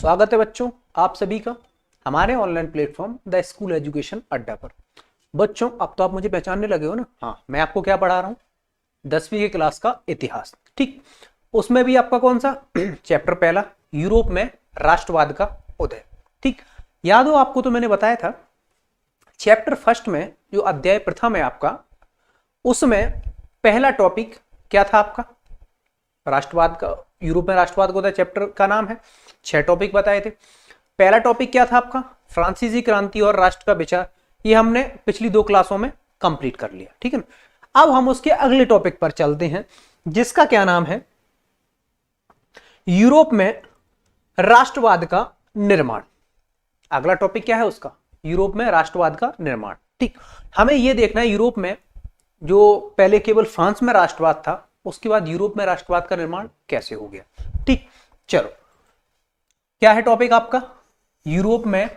स्वागत है बच्चों आप सभी का हमारे online platform the school education अड्डा पर। बच्चों अब तो आप मुझे पहचानने लगे हो ना। हाँ, मैं आपको क्या पढ़ा रहा हूँ, 10वीं की क्लास का इतिहास। ठीक, उसमें भी आपका कौन सा चैप्टर पहला, यूरोप में राष्ट्रवाद का उदय। ठीक, याद हो आपको, तो मैंने बताया था चैप्टर फर्स्ट में जो अध्याय प्रथम है आपका, उसमें पहला टॉपिक क्या था आपका, राष्ट्रवाद का, यूरोप में राष्ट्रवाद का उदय चैप्टर का नाम है। 6 टॉपिक बताए थे। पहला टॉपिक क्या था आपका, फ्रांसीसी क्रांति और राष्ट्र का विचार। ये हमने पिछली 2 क्लासों में कंप्लीट कर लिया, ठीक है ना। अब हम उसके अगले टॉपिक पर चलते हैं, जिसका क्या नाम है, यूरोप में राष्ट्रवाद का निर्माण। अगला टॉपिक क्या है उसका, यूरोप में राष्ट्रवाद का निर्माण। ठीक, हमें यह देखना है यूरोप में जो पहले केवल फ्रांस में राष्ट्रवाद था, उसके बाद यूरोप में राष्ट्रवाद का निर्माण कैसे हो गया। ठीक, चलो क्या है टॉपिक आपका, यूरोप में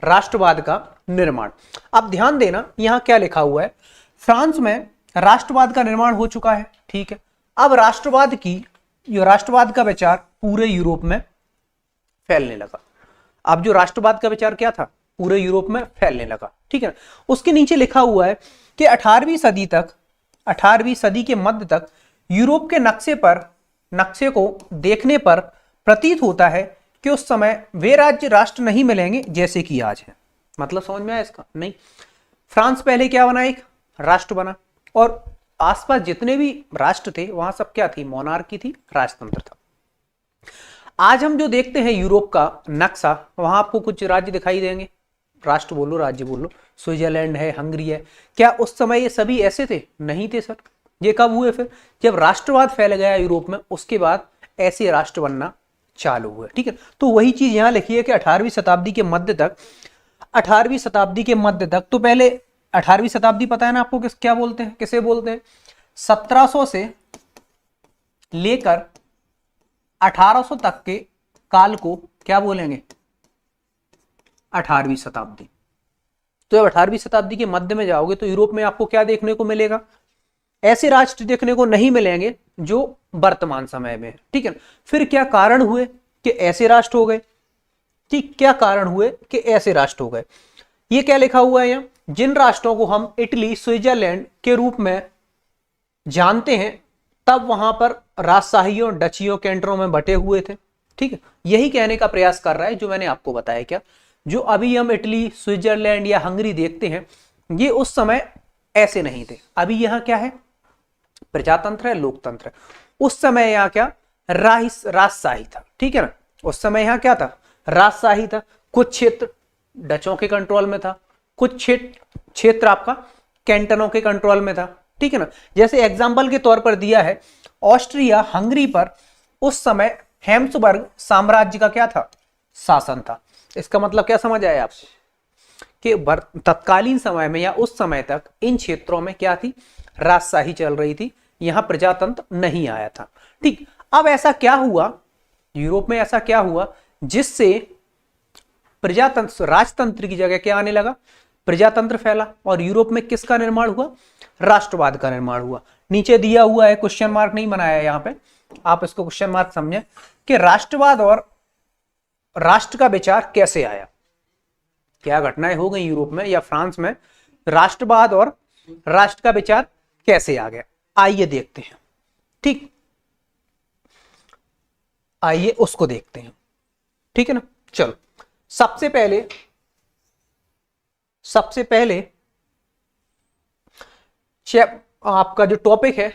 राष्ट्रवाद का निर्माण। अब ध्यान देना यहां क्या लिखा हुआ है, फ्रांस में राष्ट्रवाद का निर्माण हो चुका है। ठीक है, अब राष्ट्रवाद का विचार पूरे यूरोप में फैलने लगा। अब जो राष्ट्रवाद का विचार क्या था, पूरे यूरोप में फैलने लगा। ठीक है, उसके नीचे लिखा हुआ है कि 18वीं सदी के मध्य तक यूरोप के नक्शे को देखने पर प्रतीत होता है कि उस समय वे राज्य राष्ट्र नहीं मिलेंगे जैसे कि आज है। मतलब समझ में आया इसका? नहीं, फ्रांस पहले क्या बना, एक राष्ट्र बना, और आसपास जितने भी राष्ट्र थे वहां सब क्या थी, मोनार्की थी, राजतंत्र था। आज हम जो देखते हैं यूरोप का नक्शा, वहां आपको कुछ राज्य दिखाई देंगे, राष्ट्र बोलो राज्य बोलो, स्विट्जरलैंड है, हंगरी है। क्या उस समय ये सभी ऐसे थे? नहीं थे सर। ये कब हुए फिर, जब राष्ट्रवाद फैल गया यूरोप में, उसके बाद ऐसे राष्ट्र बनना चालू हुए। ठीक है, तो वही चीज यहां लिखी है कि 18वीं शताब्दी के मध्य तक, तो पहले 18वीं शताब्दी पता है ना आपको क्या बोलते हैं, किसे बोलते हैं, 1700 से लेकर 1800 तक के काल को क्या बोलेंगे, 18वीं शताब्दी। तो जब 18वीं शताब्दी के मध्य में जाओगे तो यूरोप में आपको क्या देखने को मिलेगा, ऐसे राष्ट्र देखने को नहीं मिलेंगे जो वर्तमान समय में है। ठीक है, फिर क्या कारण हुए कि ऐसे राष्ट्र हो गए। ठीक, क्या कारण हुए कि ऐसे राष्ट्र हो गए, ये क्या लिखा हुआ है यहाँ, जिन राष्ट्रों को हम इटली, स्विट्जरलैंड के रूप में जानते हैं, तब वहां पर राजशाहियों, डचियों, कैंटरों में बटे हुए थे। ठीक है, यही कहने का प्रयास कर रहा है जो मैंने आपको बताया। क्या जो अभी हम इटली, स्विट्जरलैंड या हंगरी देखते हैं, ये उस समय ऐसे नहीं थे। अभी यहां क्या है, प्रजातंत्र है, लोकतंत्र है। उस समय यहाँ क्या, राजशाही था। ठीक है ना, उस समय यहाँ क्या था, राजशाही था। कुछ क्षेत्र डचों के कंट्रोल में था, कुछ क्षेत्र आपका कैंटनों के कंट्रोल में था। ठीक है ना, जैसे एग्जाम्पल के तौर पर दिया है, ऑस्ट्रिया हंगरी पर उस समय हैम्सबर्ग साम्राज्य का क्या था, शासन था। इसका मतलब क्या समझ आया आपको, कि तत्कालीन समय में या उस समय तक इन क्षेत्रों में क्या थी, राजशाही चल रही थी, यहां प्रजातंत्र नहीं आया था। ठीक, अब ऐसा क्या हुआ यूरोप में, ऐसा क्या हुआ जिससे प्रजातंत्र, राजतंत्र की जगह क्या आने लगा, प्रजातंत्र फैला, और यूरोप में किसका निर्माण हुआ, राष्ट्रवाद का निर्माण हुआ। नीचे दिया हुआ है, क्वेश्चन मार्क नहीं बनाया यहां पे, आप इसको क्वेश्चन मार्क समझे, कि राष्ट्रवाद और राष्ट्र का विचार कैसे आया, क्या घटनाएं हो गई यूरोप में या फ्रांस में, राष्ट्रवाद और राष्ट्र का विचार कैसे आ गया, आइए देखते हैं। ठीक, आइए उसको देखते हैं। ठीक है ना, चलो सबसे पहले आपका जो टॉपिक है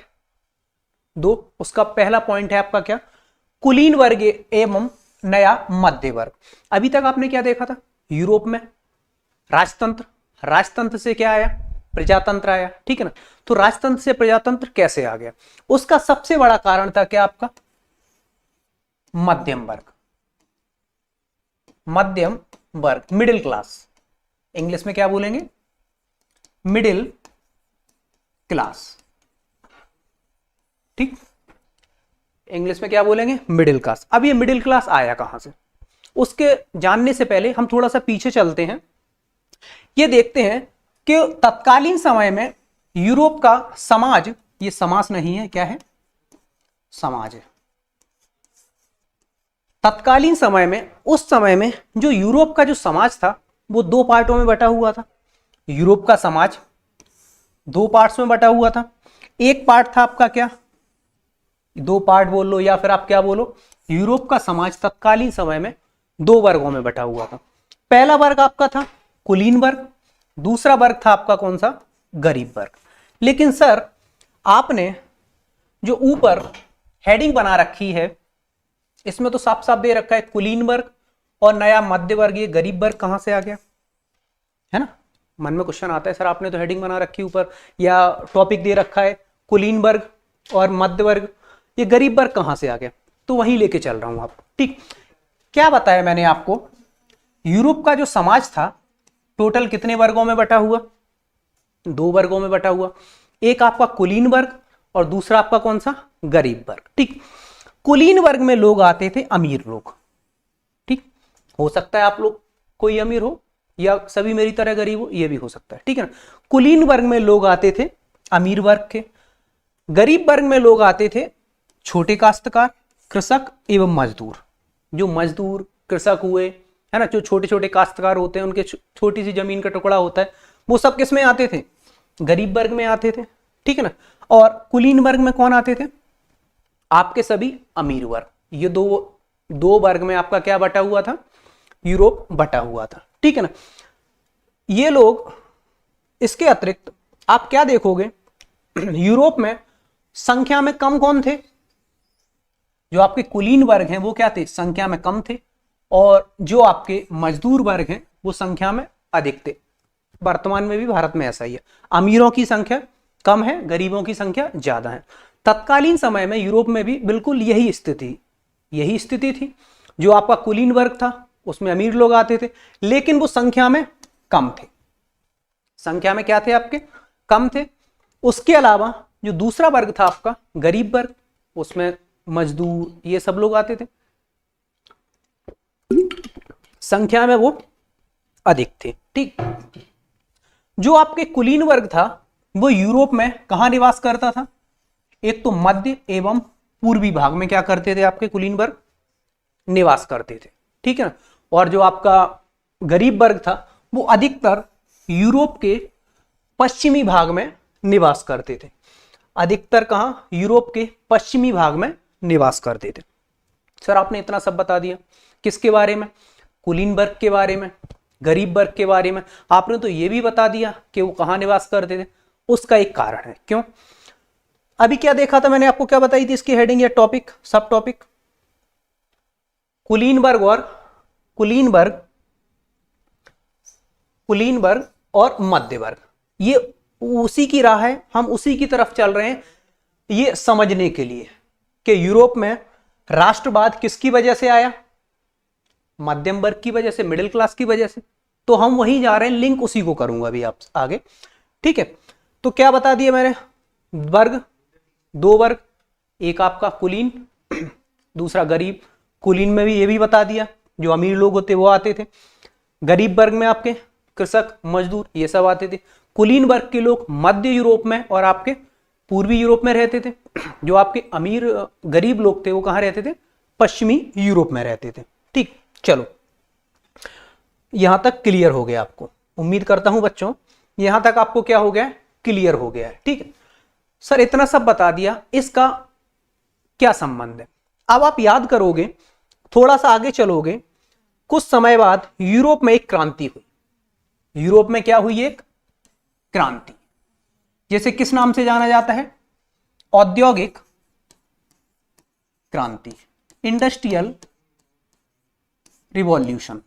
2, उसका पहला पॉइंट है आपका क्या, कुलीन वर्ग एवं नया मध्य वर्ग। अभी तक आपने क्या देखा था, यूरोप में राजतंत्र से क्या आया, प्रजातंत्र आया। ठीक है ना, तो राजतंत्र से प्रजातंत्र कैसे आ गया, उसका सबसे बड़ा कारण था क्या आपका, मध्यम वर्ग, मिडिल क्लास। इंग्लिश में क्या बोलेंगे, मिडिल क्लास। ठीक, इंग्लिश में क्या बोलेंगे, मिडिल क्लास। अब ये मिडिल क्लास आया कहां से, उसके जानने से पहले हम थोड़ा सा पीछे चलते हैं। ये देखते हैं कि तत्कालीन समय में यूरोप का समाज, ये समाज नहीं है, क्या है, समाज है। तत्कालीन समय में, उस समय में जो यूरोप का जो समाज था वो दो पार्टों में बटा हुआ था। यूरोप का समाज दो पार्ट्स में बटा हुआ था। एक पार्ट था आपका क्या, दो पार्ट बोल लो या फिर आप क्या बोलो, यूरोप का समाज तत्कालीन समय में दो वर्गों में बटा हुआ था। पहला वर्ग आपका था कुलीन वर्ग, दूसरा वर्ग था आपका कौन सा, गरीब वर्ग। लेकिन सर आपने जो ऊपर हेडिंग बना रखी है इसमें तो साफ साफ दे रखा है कुलीन वर्ग और नया मध्य वर्ग, ये गरीब वर्ग कहां से आ गया, है ना। मन में क्वेश्चन आता है सर आपने तो हेडिंग बना रखी ऊपर या टॉपिक दे रखा है कुलीन वर्ग और मध्य वर्ग, ये गरीब वर्ग कहां से आ गया। तो वहीं लेके चल रहा हूं आपको। ठीक, क्या बताया मैंने आपको, यूरोप का जो समाज था टोटल कितने वर्गों में बटा हुआ, दो वर्गों में बटा हुआ। एक आपका कुलीन वर्ग और दूसरा आपका कौन सा, गरीब वर्ग। ठीक, कुलीन वर्ग में लोग आते थे अमीर लोग। ठीक, हो सकता है आप लोग कोई अमीर हो या सभी मेरी तरह गरीब हो, ये भी हो सकता है। ठीक है ना। कुलीन वर्ग में लोग आते थे अमीर वर्ग के, गरीब वर्ग में लोग आते थे छोटे काश्तकार, कृषक एवं मजदूर। जो मजदूर कृषक हुए, है ना, जो छोटे छोटे काश्तकार होते हैं, उनके छोटी सी जमीन का टुकड़ा होता है, वो सब किस में आते थे, गरीब वर्ग में आते थे। ठीक है ना। और कुलीन वर्ग में कौन आते थे, आपके सभी अमीर वर्ग। ये दो वर्ग में आपका क्या बटा हुआ था, यूरोप बटा हुआ था। ठीक है ना। ये लोग, इसके अतिरिक्त आप क्या देखोगे, यूरोप में संख्या में कम कौन थे, जो आपके कुलीन वर्ग हैं वो क्या थे, संख्या में कम थे, और जो आपके मजदूर वर्ग हैं वो संख्या में अधिक थे। वर्तमान में भी भारत में ऐसा ही है, अमीरों की संख्या कम है, गरीबों की संख्या ज्यादा है। तत्कालीन समय में यूरोप में भी बिल्कुल यही स्थिति थी। जो आपका कुलीन वर्ग था उसमें अमीर लोग आते थे, लेकिन वो संख्या में कम थे। संख्या में क्या थे, आपके कम थे। उसके अलावा जो दूसरा वर्ग था आपका गरीब वर्ग, उसमें मजदूर ये सब लोग आते थे, संख्या में वो अधिक थे। ठीक, जो आपके कुलीन वर्ग था वो यूरोप में कहां निवास करता था, एक तो मध्य एवं पूर्वी भाग में क्या करते थे, आपके कुलीन वर्ग निवास करते थे। ठीक है ना। और जो आपका गरीब वर्ग था वो अधिकतर यूरोप के पश्चिमी भाग में निवास करते थे। अधिकतर कहां, यूरोप के पश्चिमी भाग में निवास करते थे। सर आपने इतना सब बता दिया, किसके बारे में, कुलीन वर्ग के बारे में, गरीब वर्ग के बारे में। आपने तो ये भी बता दिया कि वो कहां निवास करते थे। उसका एक कारण है, क्यों, अभी क्या देखा था मैंने आपको, क्या बताई थी इसकी हेडिंग या टॉपिक, सब टॉपिक, कुलीन वर्ग और मध्य वर्ग। ये उसी की राह है, हम उसी की तरफ चल रहे हैं, ये समझने के लिए कि यूरोप में राष्ट्रवाद किसकी वजह से आया, मध्यम वर्ग की वजह से, मिडिल क्लास की वजह से। तो हम वहीं जा रहे हैं, लिंक उसी को करूंगा अभी आप आगे। ठीक है, तो क्या बता दिया मैंने, वर्ग दो वर्ग, एक आपका कुलीन दूसरा गरीब। कुलीन में भी ये भी बता दिया जो अमीर लोग होते वो आते थे, गरीब वर्ग में आपके कृषक मजदूर ये सब आते थे। कुलीन वर्ग के लोग मध्य यूरोप में और आपके पूर्वी यूरोप में रहते थे। जो आपके अमीर गरीब लोग थे वो कहां रहते थे, पश्चिमी यूरोप में रहते थे। ठीक, चलो यहां तक क्लियर हो गया आपको, उम्मीद करता हूं बच्चों यहां तक आपको क्या हो गया, क्लियर हो गया है। ठीक है सर, इतना सब बता दिया, इसका क्या संबंध है। अब आप याद करोगे, थोड़ा सा आगे चलोगे, कुछ समय बाद यूरोप में एक क्रांति हुई। यूरोप में क्या हुई, एक क्रांति, जैसे किस नाम से जाना जाता है, औद्योगिक क्रांति, इंडस्ट्रियल रिवॉल्यूशन।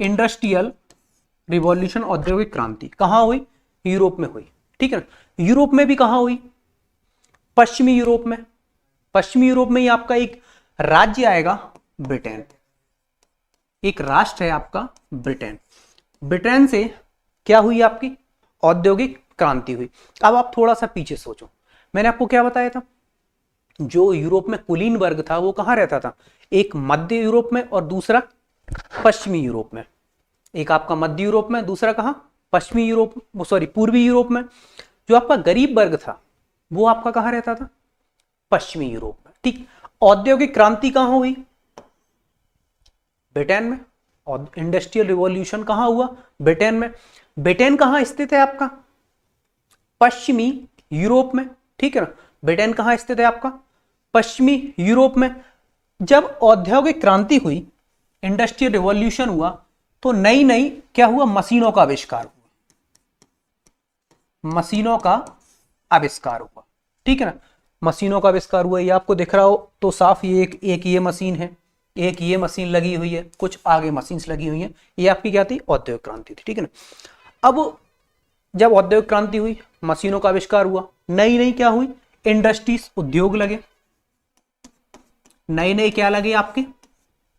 इंडस्ट्रियल रिवॉल्यूशन, औद्योगिक क्रांति कहां हुई, यूरोप में हुई। ठीक है ना। यूरोप में भी कहां हुई, पश्चिमी यूरोप में। पश्चिमी यूरोप में ही आपका एक राज्य आएगा ब्रिटेन, एक राष्ट्र है आपका ब्रिटेन। ब्रिटेन से क्या हुई, आपकी औद्योगिक क्रांति हुई। अब आप थोड़ा सा पीछे सोचो, मैंने आपको क्या बताया था, जो यूरोप में कुलीन वर्ग था वो कहां रहता था, एक मध्य यूरोप में और दूसरा पश्चिमी यूरोप में। एक आपका मध्य यूरोप में, दूसरा कहां, पश्चिमी यूरोप, सॉरी पूर्वी यूरोप में। जो आपका गरीब वर्ग था वो आपका कहां रहता था, पश्चिमी यूरोप में। ठीक, औद्योगिक क्रांति कहां हुई? ब्रिटेन में। और इंडस्ट्रियल रिवॉल्यूशन कहां हुआ? ब्रिटेन में। ब्रिटेन कहां स्थित है आपका? पश्चिमी यूरोप में, ठीक है ना। ब्रिटेन कहां स्थित है आपका? पश्चिमी यूरोप में। जब औद्योगिक क्रांति हुई, इंडस्ट्रियल रिवॉल्यूशन हुआ, तो नई नई क्या हुआ? मशीनों का आविष्कार हुआ। मशीनों का आविष्कार हुआ, ठीक है ना। मशीनों का आविष्कार हुआ, ये आपको दिख रहा हो तो साफ, ये एक ये मशीन है, एक ये मशीन लगी हुई है, कुछ आगे मशीन्स लगी हुई हैं। ये आपकी क्या थी? औद्योगिक क्रांति थी, ठीक है ना। अब जब औद्योगिक क्रांति हुई, मशीनों का आविष्कार हुआ, नई नई क्या हुई? इंडस्ट्रीज, उद्योग लगे। नए नए क्या लगे? आपके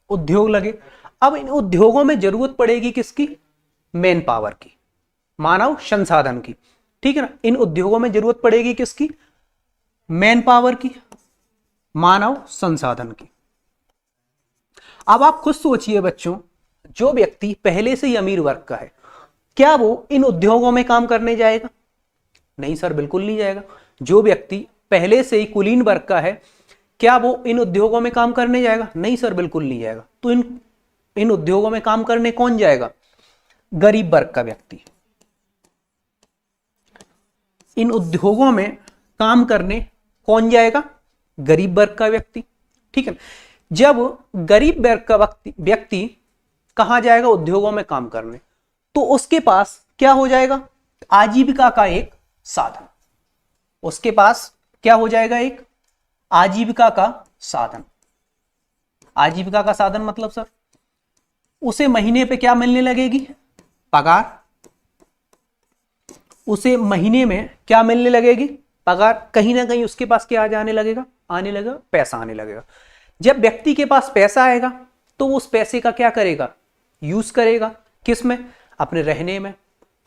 उद्योग लगे। अब इन उद्योगों में जरूरत पड़ेगी किसकी? मैन पावर की, मानव संसाधन की, ठीक है ना। इन उद्योगों में जरूरत पड़ेगी किसकी? मैन पावर की, मानव संसाधन की। अब आप खुद सोचिए बच्चों, जो व्यक्ति पहले से ही अमीर वर्ग का है, क्या वो इन उद्योगों में काम करने जाएगा? नहीं सर, बिल्कुल नहीं जाएगा। जो व्यक्ति पहले से ही कुलीन वर्ग का है, क्या वो इन उद्योगों में काम करने जाएगा? नहीं सर, बिल्कुल नहीं जाएगा। तो इन उद्योगों में काम करने कौन जाएगा? गरीब वर्ग का व्यक्ति। इन उद्योगों में काम करने कौन जाएगा? गरीब वर्ग का व्यक्ति, ठीक है। जब गरीब वर्ग का व्यक्ति कहां जाएगा? उद्योगों में काम करने, तो उसके पास क्या हो जाएगा? आजीविका का एक साधन। उसके पास क्या हो जाएगा? एक आजीविका का साधन। आजीविका का साधन मतलब सर, उसे महीने पे क्या मिलने लगेगी? पगार। उसे महीने में क्या मिलने लगेगी? पगार। कहीं ना कहीं उसके पास क्या आने लगेगा? पैसा आने लगेगा। जब व्यक्ति के पास पैसा आएगा, तो उस पैसे का क्या करेगा? यूज करेगा। किस में? अपने रहने में,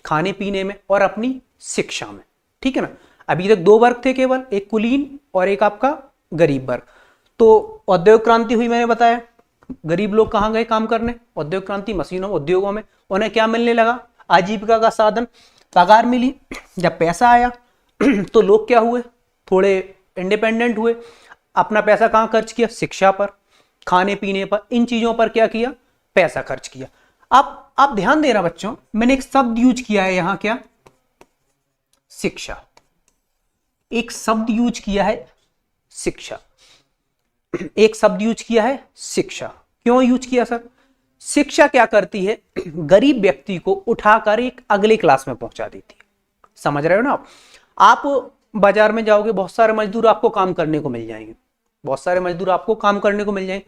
खाने पीने में और अपनी शिक्षा में, ठीक है ना। अभी तक दो वर्ग थे केवल, एक कुलीन और एक आपका गरीब वर्ग। तो औद्योगिक क्रांति हुई, मैंने बताया, गरीब लोग कहां गए काम करने? औद्योगिक क्रांति, मशीनों, उद्योगों में। उन्हें क्या मिलने लगा? आजीविका का साधन, पगार मिली। जब पैसा आया तो लोग क्या हुए? थोड़े इंडिपेंडेंट हुए। अपना पैसा कहां खर्च किया? शिक्षा पर, खाने पीने पर, इन चीजों पर क्या किया? पैसा खर्च किया। आप ध्यान देना बच्चों, मैंने एक शब्द यूज किया है यहां, क्या? शिक्षा। एक शब्द यूज किया है शिक्षा। एक शब्द यूज किया है शिक्षा। क्यों यूज किया सर? शिक्षा क्या करती है? गरीब व्यक्ति को उठाकर एक अगले क्लास में पहुंचा देती है। समझ रहे हो ना आप बाजार में जाओगे, बहुत सारे मजदूर आपको काम करने को मिल जाएंगे। बहुत सारे मजदूर आपको काम करने को मिल जाएंगे।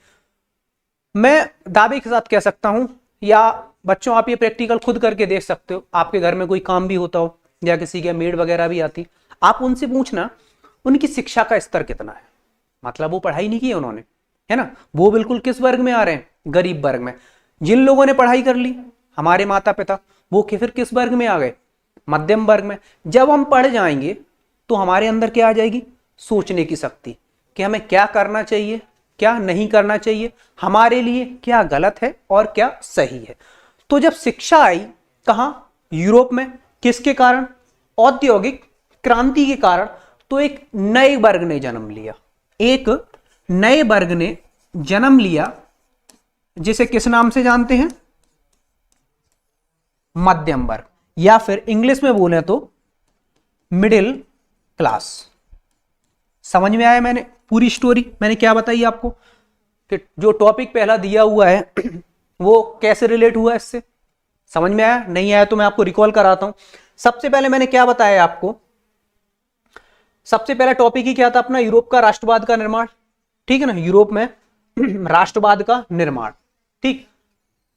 मैं दावे के साथ कह सकता हूं, या बच्चों आप ये प्रैक्टिकल खुद करके देख सकते हो। आपके घर में कोई काम भी होता हो, या किसी के मेड वगैरह भी आती, आप उनसे पूछना उनकी शिक्षा का स्तर कितना है। मतलब वो पढ़ाई नहीं की है उन्होंने, है ना। वो बिल्कुल किस वर्ग में आ रहे हैं? गरीब वर्ग में। जिन लोगों ने पढ़ाई कर ली, हमारे माता पिता, वो फिर किस वर्ग में आ गए? मध्यम वर्ग में। जब हम पढ़ जाएंगे तो हमारे अंदर क्या आ जाएगी? सोचने की शक्ति, कि हमें क्या करना चाहिए, क्या नहीं करना चाहिए, हमारे लिए क्या गलत है और क्या सही है। तो जब शिक्षा आई कहां? यूरोप में। किसके कारण? औद्योगिक क्रांति के कारण। तो एक नए वर्ग ने जन्म लिया, एक नए वर्ग ने जन्म लिया, जिसे किस नाम से जानते हैं? मध्यम वर्ग, या फिर इंग्लिश में बोले तो मिडिल क्लास। समझ में आया मैंने पूरी स्टोरी? मैंने क्या बताई आपको कि जो टॉपिक पहला दिया हुआ है वो कैसे रिलेट हुआ इससे? समझ में आया? नहीं आया तो मैं आपको रिकॉल कराता हूं। सबसे पहले मैंने क्या बताया आपको? सबसे पहला टॉपिक ही क्या था अपना? यूरोप का राष्ट्रवाद का निर्माण, ठीक है ना। यूरोप में राष्ट्रवाद का निर्माण, ठीक।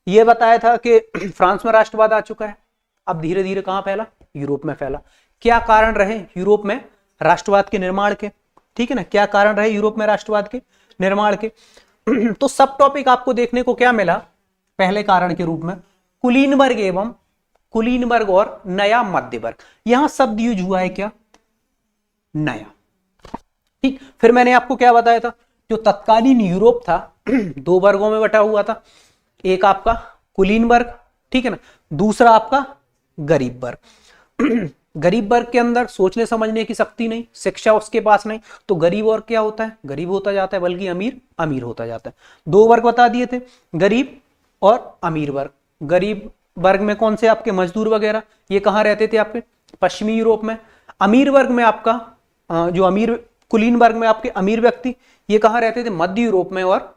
ये बताया था कि फ्रांस में राष्ट्रवाद आ चुका है, अब धीरे धीरे कहां फैला? यूरोप में फैला। क्या कारण रहे यूरोप में राष्ट्रवाद के निर्माण के? ठीक है ना, क्या कारण रहे यूरोप में राष्ट्रवाद के निर्माण के? तो सब टॉपिक आपको देखने को क्या मिला? पहले कारण के रूप में कुलीन वर्ग एवं कुलीन वर्ग और नया मध्य वर्ग। यहां शब्द यूज हुआ है क्या? नया, ठीक। फिर मैंने आपको क्या बताया था? जो तत्कालीन यूरोप था दो वर्गों में बटा हुआ था, एक आपका कुलीन वर्ग, ठीक है ना, दूसरा आपका गरीब वर्ग। गरीब वर्ग के अंदर सोचने समझने की शक्ति नहीं, शिक्षा उसके पास नहीं, तो गरीब और क्या होता है, गरीब होता जाता है, बल्कि अमीर अमीर होता जाता है। दो वर्ग बता दिए थे, गरीब और अमीर वर्ग। गरीब वर्ग में कौन से आपके मजदूर वगैरह, ये कहाँ रहते थे आपके पश्चिमी यूरोप में। अमीर वर्ग में आपका जो अमीर कुलीन वर्ग में आपके अमीर व्यक्ति, ये कहाँ रहते थे, मध्य यूरोप में और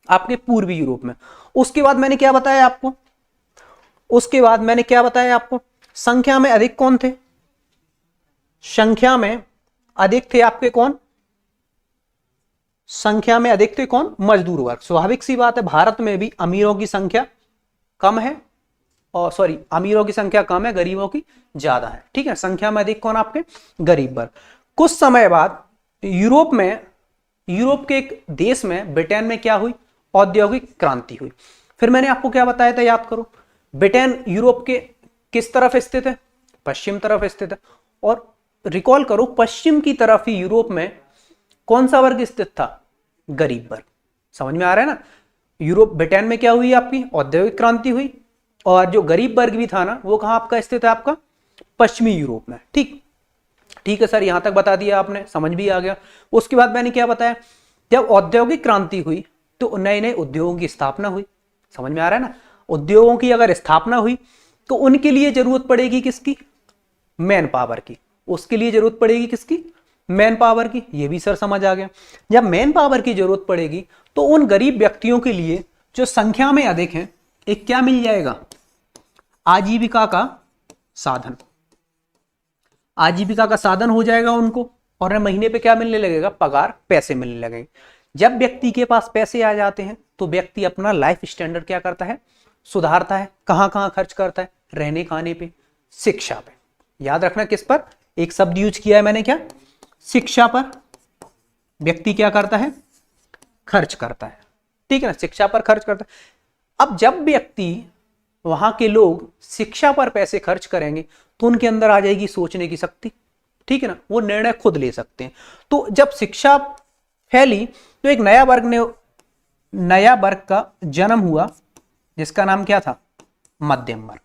आपके पूर्वी यूरोप में। उसके बाद मैंने क्या बताया आपको, उसके बाद मैंने क्या बताया आपको, संख्या में अधिक कौन थे, संख्या में अधिक थे आपके कौन, संख्या में अधिक थे कौन, मजदूर वर्ग। स्वाभाविक सी बात है, भारत में भी अमीरों की संख्या कम है, और सॉरी अमीरों की संख्या कम है, गरीबों की ज्यादा है, ठीक है। संख्या में अधिक कौन, आपके गरीब वर्ग। कुछ समय बाद यूरोप में, यूरोप के एक देश में, ब्रिटेन में क्या हुई, औद्योगिक क्रांति हुई। फिर मैंने आपको क्या बताया था, याद करो, ब्रिटेन यूरोप के किस तरफ स्थित है, पश्चिम तरफ स्थित है। और रिकॉल करो, पश्चिम की तरफ ही यूरोप में कौन सा वर्ग स्थित था, गरीब वर्ग। समझ में आ रहा है ना। यूरोप, ब्रिटेन में क्या हुई, आपकी औद्योगिक क्रांति हुई, और जो गरीब वर्ग भी था ना, वो कहां आपका स्थित है, आपका पश्चिमी यूरोप में। ठीक, ठीक है सर, यहां तक बता दिया आपने, समझ भी आ गया। उसके बाद मैंने क्या बताया, जब औद्योगिक क्रांति हुई तो नए नए उद्योगों की स्थापना हुई। समझ में आ रहा है ना। उद्योगों की अगर स्थापना हुई तो उनके लिए जरूरत पड़ेगी किसकी, मैन पावर की। उसके लिए जरूरत पड़ेगी किसकी, मैन पावर की। ये भी सर समझ आ गया। जब मैन पावर की जरूरत पड़ेगी तो उन गरीब व्यक्तियों के लिए जो संख्या में अधिक हैं, एक क्या मिल जाएगा, आजीविका का साधन। आजीविका का साधन हो जाएगा उनको, और महीने पे क्या मिलने लगेगा, पगार, पैसे मिलने लगेंगे। जब व्यक्ति के पास पैसे आ जाते हैं तो व्यक्ति अपना लाइफ स्टैंडर्ड क्या करता है, सुधारता है। कहां कहां खर्च करता है, रहने खाने पे, शिक्षा पे। याद रखना किस पर, एक शब्द यूज किया है मैंने, क्या, शिक्षा पर व्यक्ति क्या करता है, खर्च करता है। ठीक है ना, शिक्षा पर खर्च करता है। अब जब व्यक्ति, वहां के लोग शिक्षा पर पैसे खर्च करेंगे तो उनके अंदर आ जाएगी सोचने की शक्ति। ठीक है ना, वो निर्णय खुद ले सकते हैं। तो जब शिक्षा फैली तो एक नया वर्ग का जन्म हुआ, जिसका नाम क्या था, मध्यम वर्ग।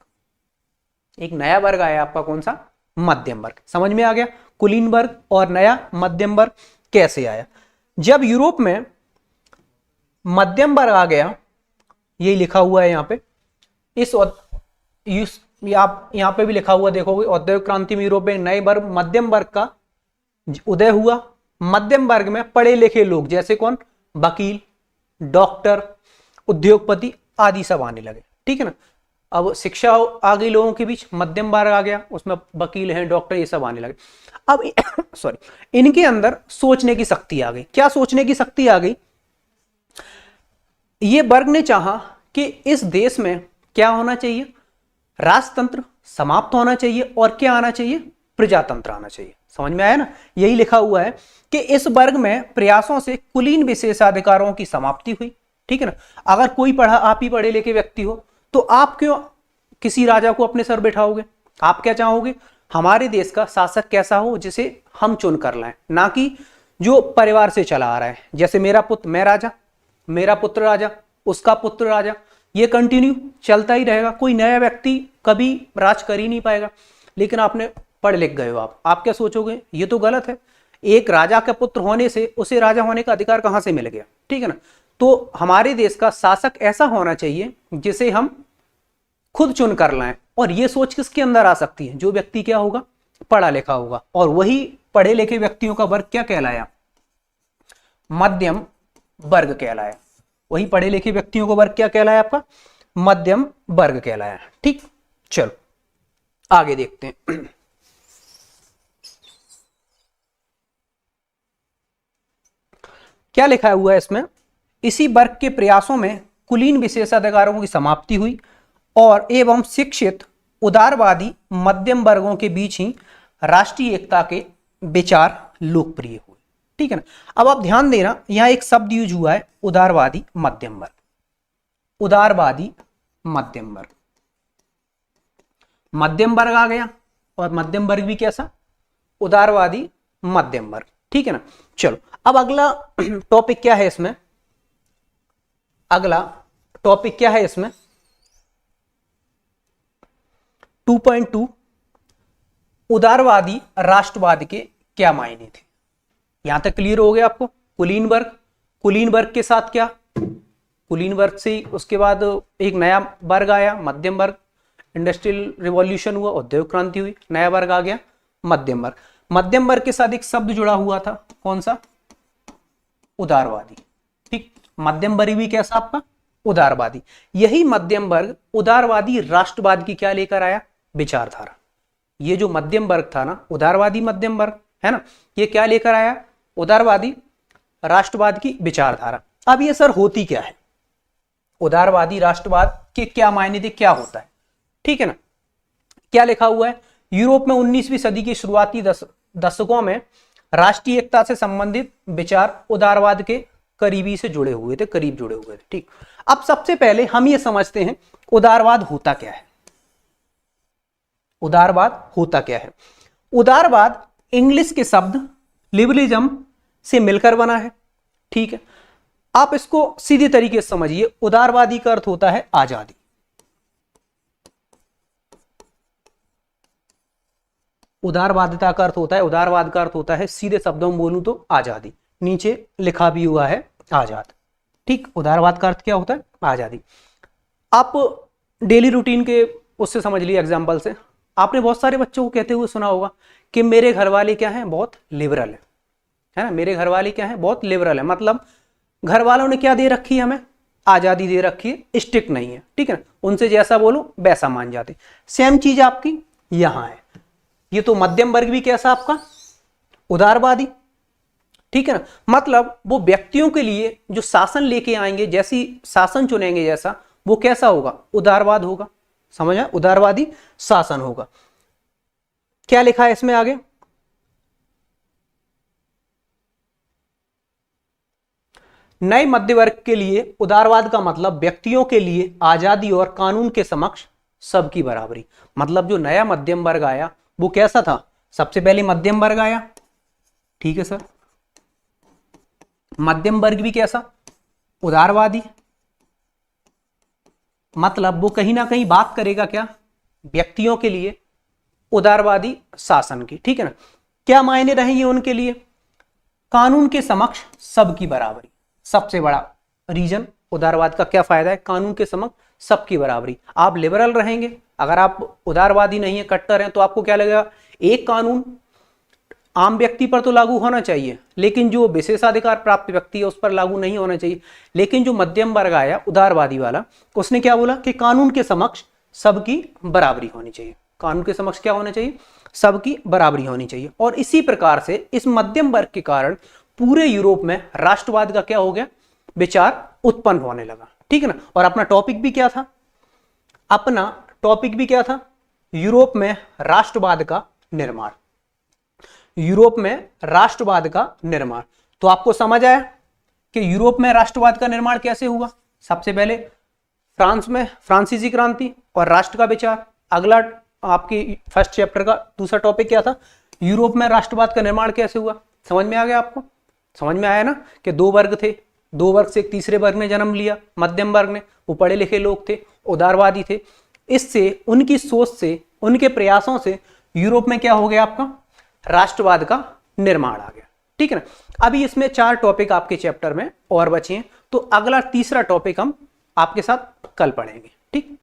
एक नया वर्ग आया आपका, कौन सा, मध्यम वर्ग। समझ में आ गया, कुलीन वर्ग और नया मध्यम वर्ग कैसे आया। जब यूरोप में मध्यम वर्ग आ गया, यही लिखा हुआ है यहां पे, आप यहां पे भी लिखा हुआ देखोगे, औद्योगिक क्रांति में यूरोप में नए वर्ग, मध्यम वर्ग का उदय हुआ। मध्यम वर्ग में पढ़े लिखे लोग, जैसे कौन, वकील, डॉक्टर, उद्योगपति आदि सब आने लगे। ठीक है ना। अब शिक्षा आ गई लोगों के बीच, मध्यम वर्ग आ गया, उसमें वकील हैं, डॉक्टर, ये सब आने लगे। अब सॉरी, इनके अंदर सोचने की शक्ति आ गई। क्या सोचने की शक्ति आ गई, ये वर्ग ने चाहा कि इस देश में क्या होना चाहिए, राजतंत्र समाप्त होना चाहिए, और क्या आना चाहिए, प्रजातंत्र आना चाहिए। समझ में आया ना। यही लिखा हुआ है कि इस वर्ग में प्रयासों से कुलीन विशेषाधिकारों की समाप्ति हुई। ठीक है ना। अगर कोई पढ़ा, आप ही पढ़े लिखे व्यक्ति हो, तो आप क्यों किसी राजा को अपने सर बैठाओगे। आप क्या चाहोगे, हमारे देश का शासक कैसा हो जिसे हम चुन कर लाएं, ना कि जो परिवार से चला आ रहा है। जैसे मेरा पुत्र, मैं राजा, मेरा पुत्र राजा, उसका पुत्र राजा, ये कंटिन्यू चलता ही रहेगा। कोई नया व्यक्ति कभी राज कर ही नहीं पाएगा। लेकिन आपने पढ़ लिख गए हो, आप क्या सोचोगे, ये तो गलत है। एक राजा का पुत्र होने से उसे राजा होने का अधिकार कहां से मिल गया। ठीक है ना। तो हमारे देश का शासक ऐसा होना चाहिए जिसे हम खुद चुन कर लाएं। और ये सोच किसके अंदर आ सकती है, जो व्यक्ति क्या होगा, पढ़ा लिखा होगा। और वही पढ़े लिखे व्यक्तियों का वर्ग क्या कहलाया, मध्यम वर्ग कहलाया। वही पढ़े लिखे व्यक्तियों का वर्ग क्या कहलाया, आपका मध्यम वर्ग कहलाया। ठीक, चलो आगे देखते हैं। क्या लिखा हुआ है इसमें, इसी वर्ग के प्रयासों में कुलीन विशेषाधिकारों की समाप्ति हुई और एवं शिक्षित उदारवादी मध्यम वर्गों के बीच ही राष्ट्रीय एकता के विचार लोकप्रिय हुए। ठीक है ना। अब आप ध्यान देना, यहां एक शब्द यूज हुआ है, उदारवादी मध्यम वर्ग। उदारवादी मध्यम वर्ग, मध्यम वर्ग आ गया, और मध्यम वर्ग भी कैसा, उदारवादी मध्यम वर्ग। ठीक है ना। चलो अब अगला टॉपिक क्या है इसमें, अगला टॉपिक क्या है इसमें, 2.2 उदारवादी राष्ट्रवाद के क्या मायने थे? यहां तक क्लियर हो गया आपको? कुलीनबर्ग के साथ क्या, कुलीनबर्ग से उसके बाद एक नया वर्ग आया मध्यम वर्ग, इंडस्ट्रियल रिवॉल्यूशन हुआ, औद्योगिक क्रांति हुई, नया वर्ग आ गया मध्यम वर्ग। मध्यम वर्ग के साथ एक शब्द जुड़ा हुआ था, कौन सा? उदारवादी। ठीक, मध्यम वर्ग भी कैसा आपका? उदारवादी। यही मध्यम वर्ग उदारवादी राष्ट्रवाद की क्या लेकर आया? विचारधारा। ये जो मध्यम वर्ग था ना, उदारवादी मध्यम वर्ग है ना, ये क्या लेकर आया? उदारवादी राष्ट्रवाद की विचारधारा। अब ये सर होती क्या है? उदारवादी राष्ट्रवाद के क्या मायने थे, क्या होता है? ठीक है ना, क्या लिखा हुआ है? यूरोप में 19वीं सदी के शुरुआती दशकों में राष्ट्रीय एकता से संबंधित विचार उदारवाद के करीबी से जुड़े हुए थे, करीब जुड़े हुए थे। ठीक, अब सबसे पहले हम ये समझते हैं उदारवाद होता क्या है। उदारवाद होता क्या है? उदारवाद इंग्लिश के शब्द लिबरलिज्म से मिलकर बना है। ठीक है, आप इसको सीधे तरीके से समझिए। उदारवादी का अर्थ होता है आजादी। उदारवादिता का अर्थ होता है, उदारवाद का अर्थ होता है, सीधे शब्दों में बोलूं तो आजादी। नीचे लिखा भी हुआ है आजाद। ठीक, उदारवाद का अर्थ क्या होता है? आजादी। आप डेली रूटीन के उससे समझ लिए, एग्जाम्पल से। आपने बहुत सारे बच्चों को कहते हुए सुना होगा कि मेरे घर वाले क्या हैं? बहुत लिबरल है ना, मेरे घर वाले क्या हैं? बहुत लिबरल है। मतलब घर वालों ने क्या दे रखी है हमें? आजादी दे रखी है, स्ट्रिक्ट नहीं है। ठीक है ना, उनसे जैसा बोलो वैसा मान जाते। सेम चीज आपकी यहां है। ये तो मध्यम वर्ग भी कैसा आपका? उदारवादी। ठीक है ना, मतलब वो व्यक्तियों के लिए जो शासन लेके आएंगे, जैसी शासन चुनेंगे जैसा, वो कैसा होगा? उदारवाद होगा। समझ आया? उदारवादी शासन होगा। क्या लिखा है इसमें आगे? नए मध्य वर्ग के लिए उदारवाद का मतलब व्यक्तियों के लिए आजादी और कानून के समक्ष सबकी बराबरी। मतलब जो नया मध्यम वर्ग आया वो कैसा था? सबसे पहले मध्यम वर्ग आया। ठीक है सर, मध्यम वर्ग भी कैसा? उदारवादी। मतलब वो कहीं ना कहीं बात करेगा क्या? व्यक्तियों के लिए उदारवादी शासन की। ठीक है ना, क्या मायने रहेंगे उनके लिए? कानून के समक्ष सबकी बराबरी। सबसे बड़ा रीजन उदारवाद का क्या फायदा है? कानून के समक्ष सबकी बराबरी। आप लिबरल रहेंगे, अगर आप उदारवादी नहीं है, कट्टर हैं, तो आपको क्या लगेगा? एक कानून आम व्यक्ति पर तो लागू होना चाहिए, लेकिन जो विशेषाधिकार प्राप्त व्यक्ति है उस पर लागू नहीं होना चाहिए। लेकिन जो मध्यम वर्ग आया उदारवादी वाला, उसने क्या बोला कि कानून के समक्ष सबकी बराबरी होनी चाहिए। कानून के समक्ष क्या होना चाहिए? सबकी बराबरी होनी चाहिए। और इसी प्रकार से इस मध्यम वर्ग के कारण पूरे यूरोप में राष्ट्रवाद का क्या हो गया? विचार उत्पन्न होने लगा। ठीक है ना, और अपना टॉपिक भी क्या था? अपना टॉपिक भी क्या था? यूरोप में राष्ट्रवाद का निर्माण। यूरोप में राष्ट्रवाद का निर्माण। तो आपको समझ आया कि यूरोप में राष्ट्रवाद का निर्माण कैसे हुआ? सबसे पहले फ्रांस में फ्रांसीसी क्रांति और राष्ट्र का विचार। अगला आपकी फर्स्ट चैप्टर का दूसरा टॉपिक क्या था? यूरोप में राष्ट्रवाद का निर्माण कैसे हुआ। समझ में आ गया आपको? समझ में आया ना कि दो वर्ग थे, दो वर्ग से एक तीसरे वर्ग ने जन्म लिया, मध्यम वर्ग ने। वो पढ़े लिखे लोग थे, उदारवादी थे। इससे, उनकी सोच से, उनके प्रयासों से यूरोप में क्या हो गया आपका? राष्ट्रवाद का निर्माण आ गया। ठीक है ना। अभी इसमें 4 टॉपिक आपके चैप्टर में और बचे हैं, तो अगला तीसरा टॉपिक हम आपके साथ कल पढ़ेंगे। ठीक।